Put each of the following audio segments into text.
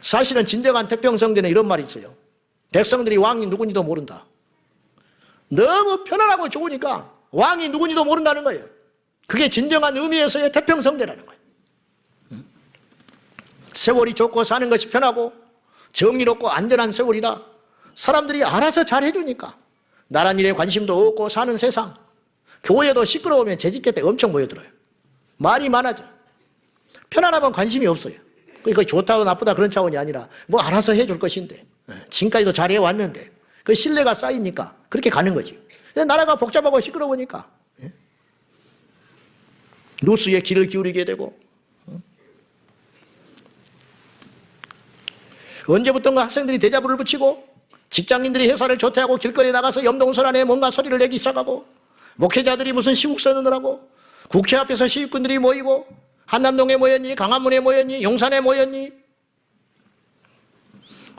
사실은 진정한 태평성대는 이런 말이 있어요. 백성들이 왕이 누군지도 모른다. 너무 편안하고 좋으니까 왕이 누군지도 모른다는 거예요. 그게 진정한 의미에서의 태평성대라는 거예요. 세월이 좋고 사는 것이 편하고 정의롭고 안전한 세월이다. 사람들이 알아서 잘 해주니까 나란 일에 관심도 없고 사는 세상. 교회도 시끄러우면 재직회 때 엄청 모여들어요. 말이 많아져. 편안하면 관심이 없어요. 그게 좋다고 나쁘다 그런 차원이 아니라 뭐 알아서 해줄 것인데 지금까지도 잘해왔는데 그 신뢰가 쌓이니까 그렇게 가는 거지. 나라가 복잡하고 시끄러우니까 누수에 귀를 기울이게 되고 언제부턴가 학생들이 대자보를 붙이고 직장인들이 회사를 조퇴하고 길거리에 나가서 염동설 안에 뭔가 소리를 내기 시작하고 목회자들이 무슨 시국선언을 하고 국회 앞에서 시위꾼들이 모이고 한남동에 모였니? 강화문에 모였니? 용산에 모였니?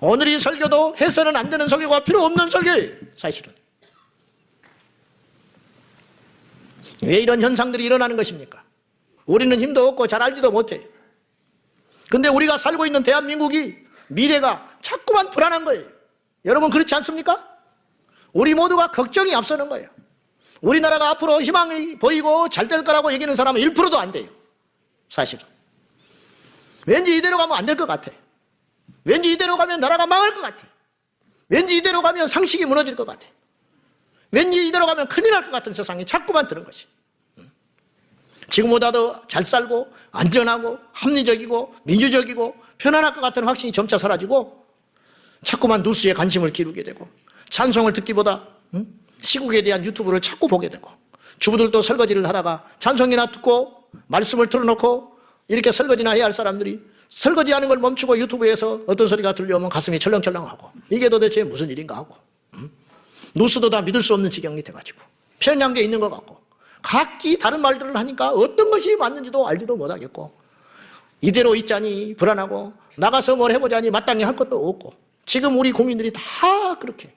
오늘 이 설교도 해서는 안 되는 설교가 필요 없는 설교예요. 사실은. 왜 이런 현상들이 일어나는 것입니까? 우리는 힘도 없고 잘 알지도 못해. 근데 우리가 살고 있는 대한민국이 미래가 자꾸만 불안한 거예요. 여러분 그렇지 않습니까? 우리 모두가 걱정이 앞서는 거예요. 우리나라가 앞으로 희망이 보이고 잘 될 거라고 얘기하는 사람은 1%도 안 돼요. 사실은. 왠지 이대로 가면 안 될 것 같아. 왠지 이대로 가면 나라가 망할 것 같아. 왠지 이대로 가면 상식이 무너질 것 같아. 왠지 이대로 가면 큰일 날 것 같은 세상이 자꾸만 드는 것이. 지금보다 더 잘 살고 안전하고 합리적이고 민주적이고 편안할 것 같은 확신이 점차 사라지고 자꾸만 뉴스에 관심을 기울게 되고 찬송을 듣기보다 시국에 대한 유튜브를 자꾸 보게 되고 주부들도 설거지를 하다가 찬송이나 듣고 말씀을 틀어놓고 이렇게 설거지나 해야 할 사람들이 설거지하는 걸 멈추고 유튜브에서 어떤 소리가 들려오면 가슴이 철렁철렁하고 이게 도대체 무슨 일인가 하고 뉴스도 다 믿을 수 없는 지경이 돼가지고 편향돼 있는 것 같고 각기 다른 말들을 하니까 어떤 것이 맞는지도 알지도 못하겠고 이대로 있자니 불안하고 나가서 뭘 해보자니 마땅히 할 것도 없고 지금 우리 국민들이 다 그렇게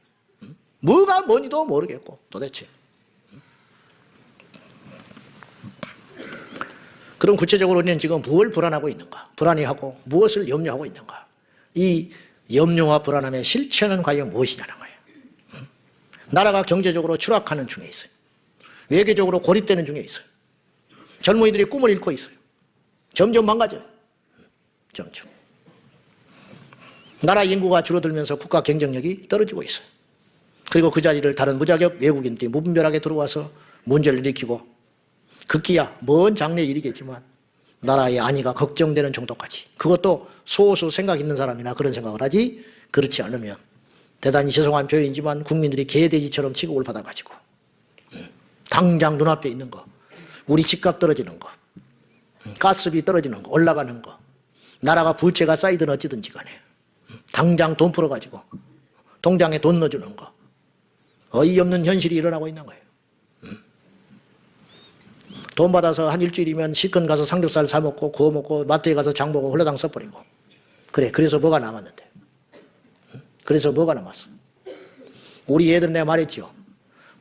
뭐가 뭔지도 모르겠고 도대체. 그럼 구체적으로 우리는 지금 무엇을 불안하고 있는가? 불안해하고 무엇을 염려하고 있는가? 이 염려와 불안함의 실체는 과연 무엇이냐는 거예요. 나라가 경제적으로 추락하는 중에 있어요. 외교적으로 고립되는 중에 있어요. 젊은이들이 꿈을 잃고 있어요. 점점 망가져요. 점점. 나라 인구가 줄어들면서 국가 경쟁력이 떨어지고 있어요. 그리고 그 자리를 다른 무자격 외국인들이 무분별하게 들어와서 문제를 일으키고 극기야 먼 장래 일이겠지만 나라의 안위가 걱정되는 정도까지 그것도 소수 생각 있는 사람이나 그런 생각을 하지 그렇지 않으면 대단히 죄송한 표현이지만 국민들이 개돼지처럼 취급을 받아가지고 당장 눈앞에 있는 거 우리 집값 떨어지는 거 가스비 떨어지는 거 올라가는 거 나라가 부채가 쌓이든 어찌든지 간에 당장 돈 풀어가지고 통장에 돈 넣어주는 거 어이없는 현실이 일어나고 있는 거예요. 돈 받아서 한 일주일이면 시큰 가서 삼겹살 사 먹고 구워 먹고 마트에 가서 장 보고 홀라당 써버리고 그래서 뭐가 남았는데 그래서 뭐가 남았어. 우리 애들 내가 말했죠.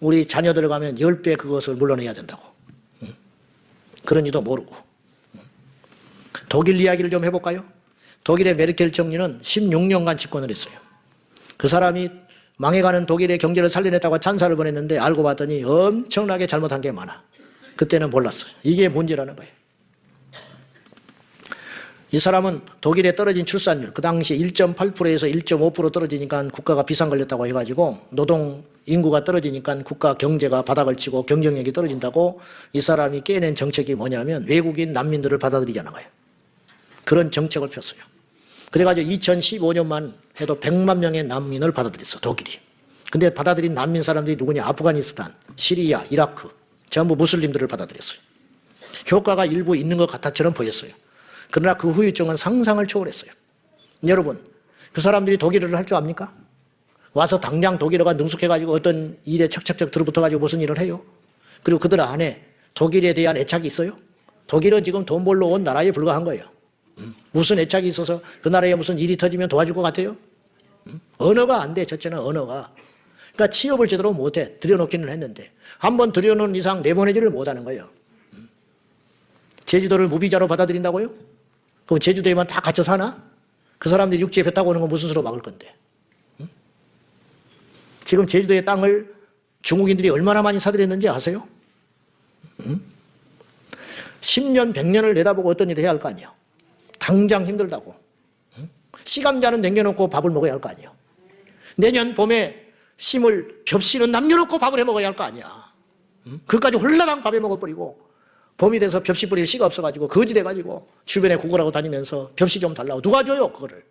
우리 자녀들 가면 10배 그것을 물러내야 된다고. 그런지도 모르고. 독일 이야기를 좀 해볼까요? 독일의 메르켈 총리는 16년간 집권을 했어요. 그 사람이 망해가는 독일의 경제를 살려냈다고 찬사를 보냈는데 알고 봤더니 엄청나게 잘못한 게 많아. 그때는 몰랐어요. 이게 문제라는 거예요. 이 사람은 독일에 떨어진 출산율, 그 당시 1.8%에서 1.5% 떨어지니까 국가가 비상 걸렸다고 해가지고 노동 인구가 떨어지니까 국가 경제가 바닥을 치고 경쟁력이 떨어진다고 이 사람이 깨낸 정책이 뭐냐면 외국인 난민들을 받아들이자는 거예요. 그런 정책을 폈어요. 그래가지고 2015년만 해도 100만 명의 난민을 받아들였어, 독일이. 근데 받아들인 난민 사람들이 누구냐? 아프가니스탄, 시리아, 이라크, 전부 무슬림들을 받아들였어요. 효과가 일부 있는 것 같아처럼 보였어요. 그러나 그 후유증은 상상을 초월했어요. 여러분, 그 사람들이 독일어를 할 줄 압니까? 와서 당장 독일어가 능숙해가지고 어떤 일에 척척척 들어붙어가지고 무슨 일을 해요? 그리고 그들 안에 독일에 대한 애착이 있어요? 독일은 지금 돈 벌러 온 나라에 불과한 거예요. 무슨 애착이 있어서 그 나라에 무슨 일이 터지면 도와줄 것 같아요? 언어가 안 돼, 첫째는 언어가. 그러니까 취업을 제대로 못해. 들여놓기는 했는데 한번 들여놓은 이상 내보내지를 못하는 거예요. 제주도를 무비자로 받아들인다고요? 그럼 제주도에만 다 갇혀 사나? 그 사람들이 육지에 배 타고 오는 거 무슨 수로 막을 건데? 응? 지금 제주도의 땅을 중국인들이 얼마나 많이 사들였는지 아세요? 응? 10년, 100년을 내다보고 어떤 일을 해야 할 거 아니에요. 당장 힘들다고. 응? 씨감자는 남겨놓고 밥을 먹어야 할 거 아니에요. 내년 봄에 심을 벽씨는 남겨놓고 밥을 해 먹어야 할 거 아니야. 응? 그까지 홀라당 밥에 먹어버리고 봄이 돼서 벽씨 뿌릴 씨가 없어가지고 거지 돼가지고 주변에 구걸하고 다니면서 벽씨 좀 달라고 누가 줘요 그거를.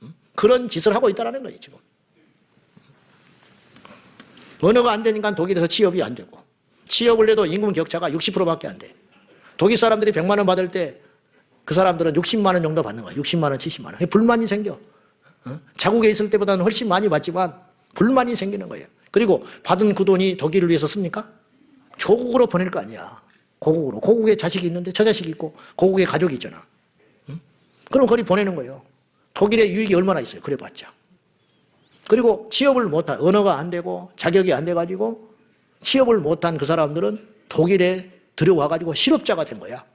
응? 그런 짓을 하고 있다는 거예요 지금. 언어가 안 되니까 독일에서 취업이 안 되고 취업을 해도 인구 격차가 60%밖에 안 돼. 독일 사람들이 100만 원 받을 때 그 사람들은 60만 원 정도 받는 거야. 60만 원, 70만 원. 불만이 생겨. 자국에 있을 때보다는 훨씬 많이 받지만 불만이 생기는 거예요. 그리고 받은 그 돈이 독일을 위해서 씁니까? 조국으로 보낼 거 아니야. 고국으로. 고국에 자식이 있는데 저 자식이 있고 고국에 가족이 있잖아. 그럼 거기 보내는 거예요. 독일의 유익이 얼마나 있어요. 그래봤자. 그리고 취업을 못한, 언어가 안 되고 자격이 안 돼가지고 취업을 못한 그 사람들은 독일에 들어와가지고 실업자가 된 거야.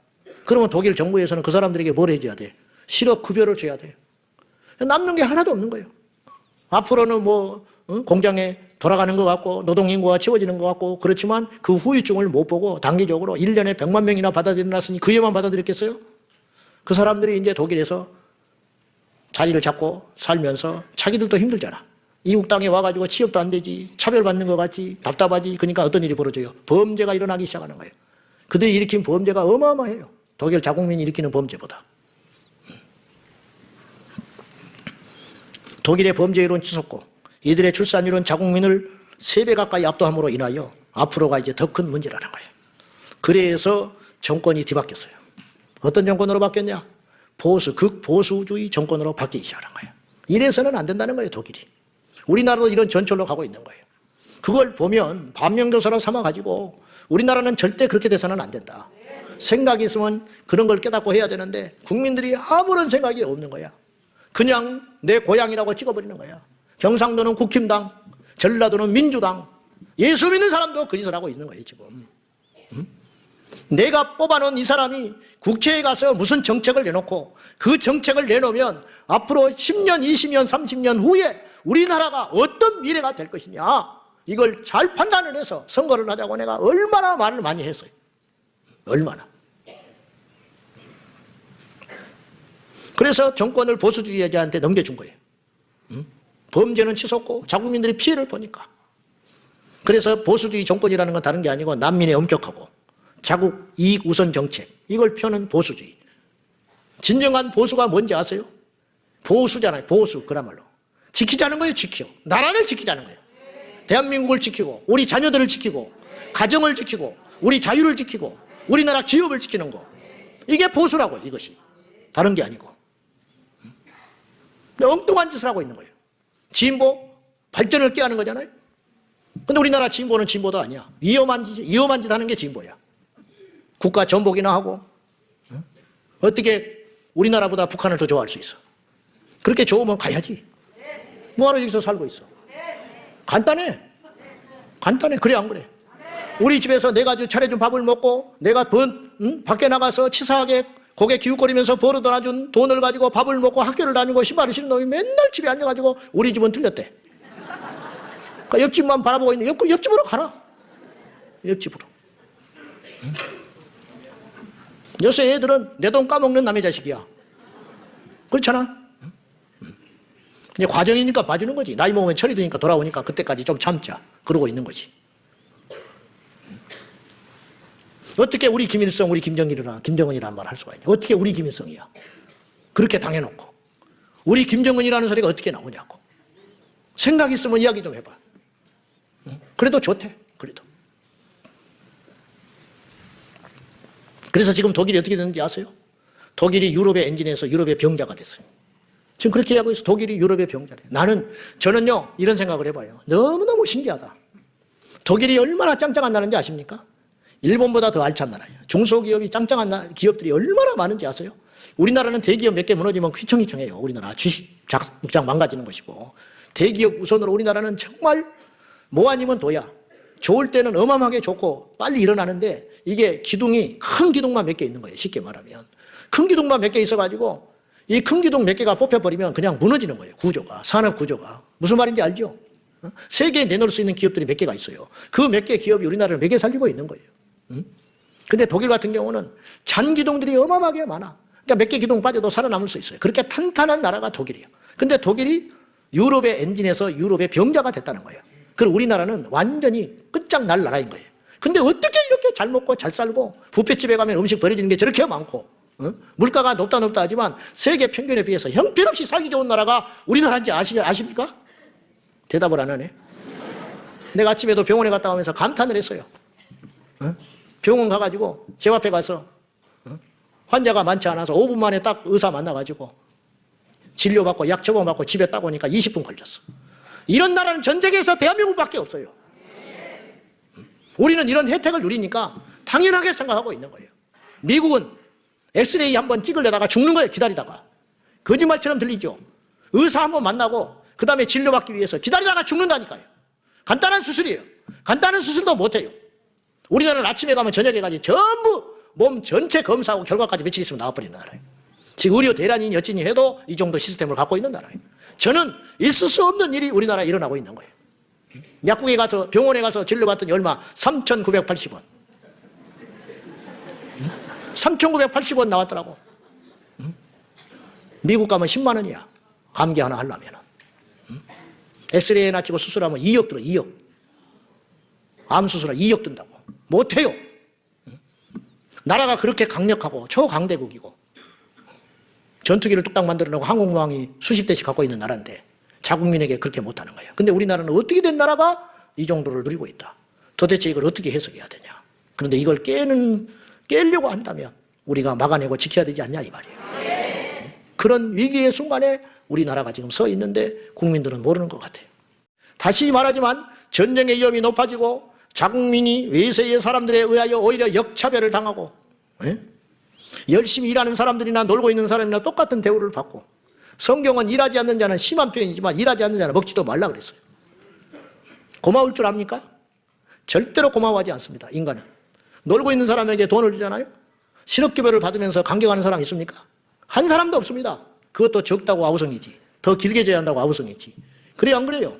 그러면 독일 정부에서는 그 사람들에게 뭘 해줘야 돼? 실업급여를 줘야 돼. 남는 게 하나도 없는 거예요. 앞으로는 뭐 공장에 돌아가는 것 같고 노동인구가 채워지는 것 같고 그렇지만 그 후유증을 못 보고 단기적으로 1년에 100만 명이나 받아들여놨으니 그 애만 받아들였겠어요? 그 사람들이 이제 독일에서 자리를 잡고 살면서 자기들도 힘들잖아. 이국 땅에 와가지고 취업도 안 되지, 차별받는 것 같지, 답답하지. 그러니까 어떤 일이 벌어져요? 범죄가 일어나기 시작하는 거예요. 그들이 일으킨 범죄가 어마어마해요. 독일 자국민이 일으키는 범죄보다. 독일의 범죄율은 치솟고 이들의 출산율은 자국민을 3배 가까이 압도함으로 인하여 앞으로가 이제 더 큰 문제라는 거예요. 그래서 정권이 뒤바뀌었어요. 어떤 정권으로 바뀌었냐? 극보수주의 정권으로 바뀌기 시작한 거예요. 이래서는 안 된다는 거예요, 독일이. 우리나라도 이런 전철로 가고 있는 거예요. 그걸 보면 반면교사로 삼아가지고 우리나라는 절대 그렇게 돼서는 안 된다. 생각이 있으면 그런 걸 깨닫고 해야 되는데 국민들이 아무런 생각이 없는 거야. 그냥 내 고향이라고 찍어버리는 거야. 경상도는 국힘당, 전라도는 민주당, 예수 믿는 사람도 그 짓을 하고 있는 거예요 지금. 내가 뽑아놓은 이 사람이 국회에 가서 무슨 정책을 내놓고 그 정책을 내놓으면 앞으로 10년, 20년, 30년 후에 우리나라가 어떤 미래가 될 것이냐 이걸 잘 판단을 해서 선거를 하자고 내가 얼마나 말을 많이 했어요. 얼마나. 그래서 정권을 보수주의자한테 넘겨준 거예요. 범죄는 치솟고 자국민들이 피해를 보니까. 그래서 보수주의 정권이라는 건 다른 게 아니고 난민의 엄격하고 자국 이익 우선 정책 이걸 펴는 보수주의. 진정한 보수가 뭔지 아세요? 보수잖아요. 보수 그야말로. 지키자는 거예요. 지켜. 나라를 지키자는 거예요. 대한민국을 지키고 우리 자녀들을 지키고 가정을 지키고 우리 자유를 지키고 우리나라 기업을 지키는 거. 이게 보수라고 이것이. 다른 게 아니고. 엉뚱한 짓을 하고 있는 거예요. 진보 발전을 깨하는 거잖아요. 근데 우리나라 진보는 진보도 아니야. 위험한 짓 하는 게 진보야. 국가 전복이나 하고 어떻게 우리나라보다 북한을 더 좋아할 수 있어? 그렇게 좋으면 가야지. 뭐하러 여기서 살고 있어? 간단해. 간단해. 그래 안 그래? 우리 집에서 내가 차려준 밥을 먹고 내가 밖에 나가서 치사하게 고개 기웃거리면서 벌어다 준 돈을 가지고 밥을 먹고 학교를 다니고 신발을 신은 놈이 맨날 집에 앉아가지고 우리 집은 틀렸대. 그러니까 옆집만 바라보고 있는 옆집으로 가라. 옆집으로. 요새 애들은 내 돈 까먹는 남의 자식이야. 그렇잖아. 그냥 과정이니까 봐주는 거지. 나이 먹으면 철이 드니까 돌아오니까 그때까지 좀 참자. 그러고 있는 거지. 어떻게 우리 김일성, 우리 김정은이라는 말을 할 수가 있냐. 어떻게 우리 김일성이야. 그렇게 당해놓고. 우리 김정은이라는 소리가 어떻게 나오냐고. 생각 있으면 이야기 좀 해봐. 그래도 좋대. 그래도. 그래서 지금 독일이 어떻게 되는지 아세요? 독일이 유럽의 엔진에서 유럽의 병자가 됐어요. 지금 그렇게 하고 있어. 독일이 유럽의 병자래. 저는요, 이런 생각을 해봐요. 너무너무 신기하다. 독일이 얼마나 짱짱한 나라인지 아십니까? 일본보다 더 알찬 나라예요. 중소기업이 짱짱한 기업들이 얼마나 많은지 아세요? 우리나라는 대기업 몇 개 무너지면 휘청휘청해요. 우리나라 주식 작장 망가지는 것이고. 대기업 우선으로 우리나라는 정말 뭐 아니면 도야. 좋을 때는 어마어마하게 좋고 빨리 일어나는데 이게 큰 기둥만 몇 개 있는 거예요. 쉽게 말하면. 큰 기둥만 몇 개 있어가지고 이 큰 기둥 몇 개가 뽑혀버리면 그냥 무너지는 거예요. 구조가, 산업 구조가. 무슨 말인지 알죠? 세계에 내놓을 수 있는 기업들이 몇 개가 있어요. 그 몇 개 기업이 우리나라를 먹여 살리고 있는 거예요. 근데 독일 같은 경우는 잔 기둥들이 어마어마하게 많아. 그러니까 몇 개 기둥 빠져도 살아남을 수 있어요. 그렇게 탄탄한 나라가 독일이에요. 근데 독일이 유럽의 엔진에서 유럽의 병자가 됐다는 거예요. 그리고 우리나라는 완전히 끝장날 나라인 거예요. 근데 어떻게 이렇게 잘 먹고 잘 살고 뷔페집에 가면 음식 버려지는 게 저렇게 많고 물가가 높다 하지만 세계 평균에 비해서 형편없이 살기 좋은 나라가 우리나라인지 아십니까? 대답을 안 하네. 내가 아침에도 병원에 갔다 오면서 감탄을 했어요. 병원 가가지고 제 앞에 가서 환자가 많지 않아서 5분 만에 딱 의사 만나가지고 진료받고 약 처방받고 집에 딱 오니까 20분 걸렸어. 이런 나라는 전 세계에서 대한민국밖에 없어요. 우리는 이런 혜택을 누리니까 당연하게 생각하고 있는 거예요. 미국은 엑스레이 한번 찍으려다가 죽는 거예요. 기다리다가. 거짓말처럼 들리죠. 의사 한번 만나고 그 다음에 진료받기 위해서 기다리다가 죽는다니까요. 간단한 수술이에요. 간단한 수술도 못해요. 우리나라는 아침에 가면 저녁에 가지 전부 몸 전체 검사하고 결과까지 며칠 있으면 나와버리는 나라예요. 지금 의료 대란이니 어찌니 해도 이 정도 시스템을 갖고 있는 나라예요. 저는 있을 수 없는 일이 우리나라에 일어나고 있는 거예요. 약국에 가서 병원에 가서 진료받더니 얼마? 3,980원. 3,980원 나왔더라고. 미국 가면 10만 원이야. 감기 하나 하려면. 엑스레이나 찍고 수술하면 2억 들어, 2억. 암 수술하면 2억 든다고. 못해요. 나라가 그렇게 강력하고 초강대국이고 전투기를 뚝딱 만들어 놓고 항공모함이 수십 대씩 갖고 있는 나라인데 자국민에게 그렇게 못하는 거예요. 근데 우리나라는 어떻게 된 나라가 이 정도를 누리고 있다. 도대체 이걸 어떻게 해석해야 되냐. 그런데 이걸 깨려고 한다면 우리가 막아내고 지켜야 되지 않냐 이 말이에요. 그런 위기의 순간에 우리나라가 지금 서 있는데 국민들은 모르는 것 같아요. 다시 말하지만 전쟁의 위험이 높아지고 자국민이 외세의 사람들에 의하여 오히려 역차별을 당하고 열심히 일하는 사람들이나 놀고 있는 사람이나 똑같은 대우를 받고 성경은 일하지 않는 자는 심한 표현이지만 일하지 않는 자는 먹지도 말라 그랬어요. 고마울 줄 압니까? 절대로 고마워하지 않습니다. 인간은. 놀고 있는 사람에게 돈을 주잖아요. 실업급여를 받으면서 감격하는 사람 있습니까? 한 사람도 없습니다. 그것도 적다고 아우성이지. 더 길게 줘야 한다고 아우성이지. 그래요 안 그래요?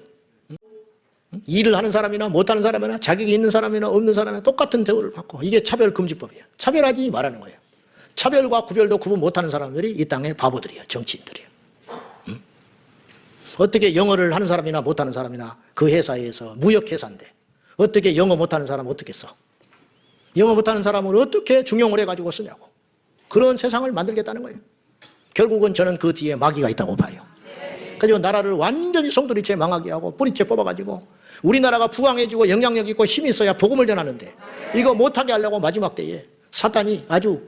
일을 하는 사람이나 못하는 사람이나 자격이 있는 사람이나 없는 사람이나 똑같은 대우를 받고 이게 차별금지법이에요. 차별하지 말라는 거예요. 차별과 구별도 구분 못하는 사람들이 이 땅의 바보들이에요. 정치인들이에요. 어떻게 영어를 하는 사람이나 못하는 사람이나 그 회사에서 무역회사인데 어떻게 영어 못하는 사람은 어떻게 써? 영어 못하는 사람은 어떻게 중용을 해가지고 쓰냐고. 그런 세상을 만들겠다는 거예요. 결국은 저는 그 뒤에 마귀가 있다고 봐요. 그래서 나라를 완전히 송두리째 망하게 하고 뿌리째 뽑아가지고 우리나라가 부강해지고 영향력 있고 힘이 있어야 복음을 전하는데 이거 못하게 하려고 마지막 때에 사탄이 아주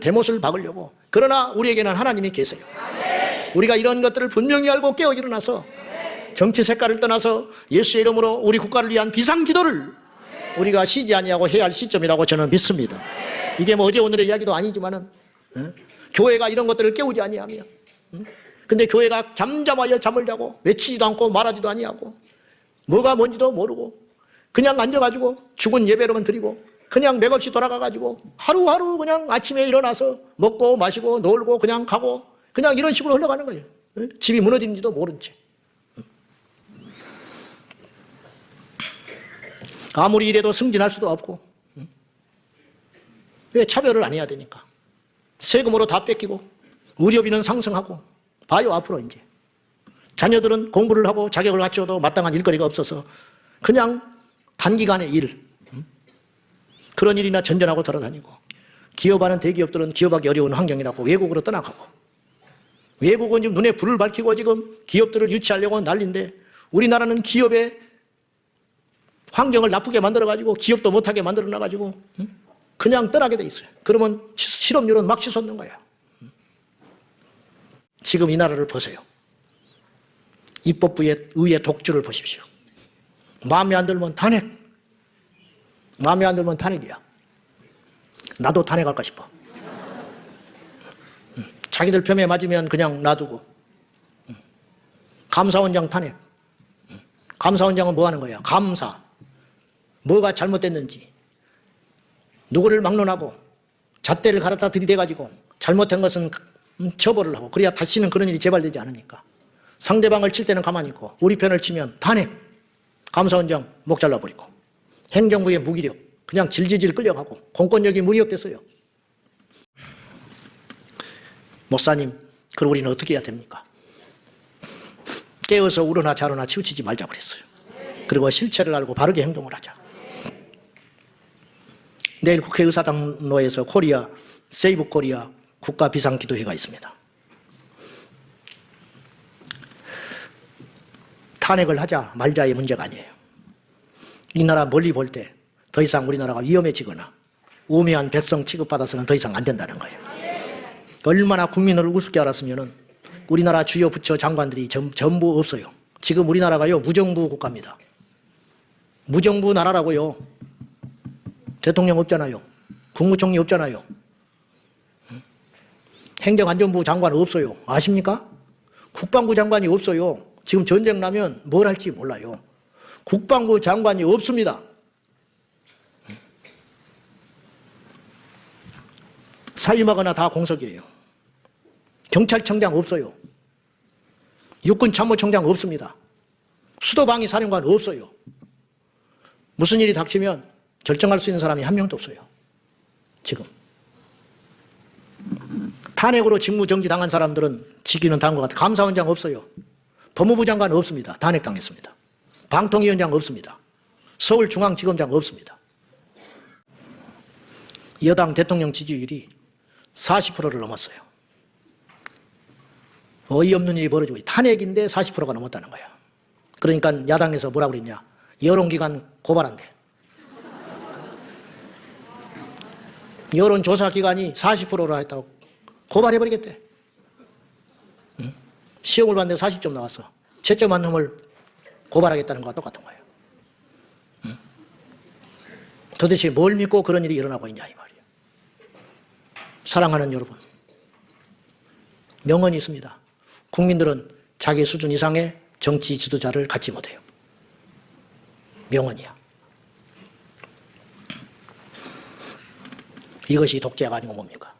대못을 박으려고. 그러나 우리에게는 하나님이 계세요. 우리가 이런 것들을 분명히 알고 깨어 일어나서 정치 색깔을 떠나서 예수의 이름으로 우리 국가를 위한 비상기도를 우리가 쉬지 아니하고 해야 할 시점이라고 저는 믿습니다. 이게 뭐 어제 오늘의 이야기도 아니지만은 교회가 이런 것들을 깨우지 아니하며 근데 교회가 잠잠하여 잠을 자고 외치지도 않고 말하지도 아니하고 뭐가 뭔지도 모르고 그냥 앉아가지고 죽은 예배로만 드리고 그냥 맥없이 돌아가가지고 하루하루 그냥 아침에 일어나서 먹고 마시고 놀고 그냥 가고 그냥 이런 식으로 흘러가는 거예요. 집이 무너지는지도 모른 채. 아무리 이래도 승진할 수도 없고 왜 차별을 안 해야 되니까. 세금으로 다 뺏기고 의료비는 상승하고 봐요 앞으로 이제. 자녀들은 공부를 하고 자격을 갖춰도 마땅한 일거리가 없어서 그냥 단기간의 일 그런 일이나 전전하고 돌아다니고 기업하는 대기업들은 기업하기 어려운 환경이라고 외국으로 떠나가고 외국은 지금 눈에 불을 밝히고 지금 기업들을 유치하려고 난리인데 우리나라는 기업의 환경을 나쁘게 만들어가지고 기업도 못하게 만들어놔가지고 그냥 떠나게 돼 있어요. 그러면 실업률은 막 치솟는 거야. 지금 이 나라를 보세요. 입법부의 의회 독주를 보십시오. 마음에 안 들면 탄핵. 마음에 안 들면 탄핵이야. 나도 탄핵할까 싶어. 자기들 편에 맞으면 그냥 놔두고. 감사원장 탄핵. 감사원장은 뭐 하는 거야? 감사. 뭐가 잘못됐는지. 누구를 막론하고 잣대를 갈아다 들이대가지고 잘못한 것은 처벌을 하고, 그래야 다시는 그런 일이 재발되지 않으니까. 상대방을 칠 때는 가만히 있고 우리 편을 치면 탄핵, 감사원장 목 잘라버리고, 행정부의 무기력 그냥 질질질 끌려가고 공권력이 무력됐어요. 목사님, 그럼 우리는 어떻게 해야 됩니까? 깨어서 울으나 자르나 치우치지 말자 그랬어요. 그리고 실체를 알고 바르게 행동을 하자. 내일 국회의사당로에서 코리아, 세이브 코리아 국가 비상기도회가 있습니다. 탄핵을 하자 말자의 문제가 아니에요. 이 나라 멀리 볼 때 더 이상 우리나라가 위험해지거나 우매한 백성 취급받아서는 더 이상 안 된다는 거예요. 얼마나 국민을 우습게 알았으면 우리나라 주요 부처 장관들이 전부 없어요. 지금 우리나라가요 무정부 국가입니다. 무정부 나라라고요. 대통령 없잖아요. 국무총리 없잖아요. 행정안전부 장관 없어요. 아십니까? 국방부 장관이 없어요. 지금 전쟁 나면 뭘 할지 몰라요. 국방부 장관이 없습니다. 사임하거나 다 공석이에요. 경찰청장 없어요. 육군참모총장 없습니다. 수도방위사령관 없어요. 무슨 일이 닥치면 결정할 수 있는 사람이 한 명도 없어요. 지금 탄핵으로 직무정지 당한 사람들은 직위는 당한 것 같아요. 감사원장 없어요. 법무부 장관 없습니다. 탄핵당했습니다. 방통위원장 없습니다. 서울중앙지검장 없습니다. 여당 대통령 지지율이 40%를 넘었어요. 어이없는 일이 벌어지고 탄핵인데 40%가 넘었다는 거야. 그러니까 야당에서 뭐라고 그랬냐. 여론기관 고발한대. 여론조사기관이 40%로 했다고 고발해버리겠대. 시험을 봤는데 40점 나왔어. 채점 한 놈을 고발하겠다는 거와 똑같은 거예요. 도대체 뭘 믿고 그런 일이 일어나고 있냐 이 말이에요. 사랑하는 여러분, 명언이 있습니다. 국민들은 자기 수준 이상의 정치 지도자를 갖지 못해요. 명언이야. 이것이 독재가 아니고 뭡니까?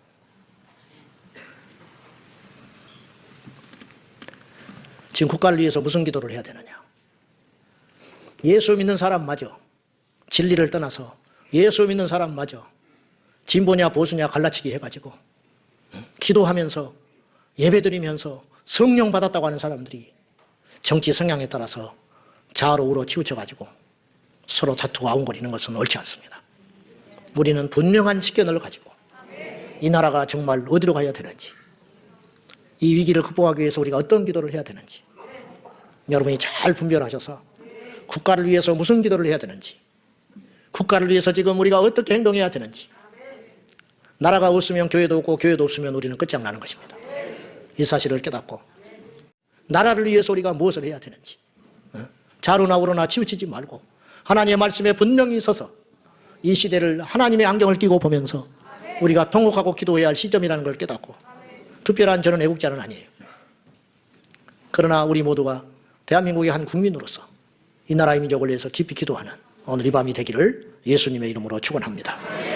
지금 국가를 위해서 무슨 기도를 해야 되느냐? 예수 믿는 사람마저 진리를 떠나서 예수 믿는 사람마저 진보냐 보수냐 갈라치기 해가지고 기도하면서 예배드리면서 성령 받았다고 하는 사람들이 정치 성향에 따라서 좌로 우로 치우쳐가지고 서로 다투고 아웅거리는 것은 옳지 않습니다. 우리는 분명한 식견을 가지고 이 나라가 정말 어디로 가야 되는지, 이 위기를 극복하기 위해서 우리가 어떤 기도를 해야 되는지 여러분이 잘 분별하셔서 국가를 위해서 무슨 기도를 해야 되는지, 국가를 위해서 지금 우리가 어떻게 행동해야 되는지, 나라가 없으면 교회도 없고 교회도 없으면 우리는 끝장나는 것입니다. 이 사실을 깨닫고 나라를 위해서 우리가 무엇을 해야 되는지 좌로나 우로나 치우치지 말고 하나님의 말씀에 분명히 서서 이 시대를 하나님의 안경을 끼고 보면서 우리가 통곡하고 기도해야 할 시점이라는 걸 깨닫고, 특별한 저는 애국자는 아니에요. 그러나 우리 모두가 대한민국의 한 국민으로서 이 나라의 민족을 위해서 깊이 기도하는 오늘 이 밤이 되기를 예수님의 이름으로 축원합니다.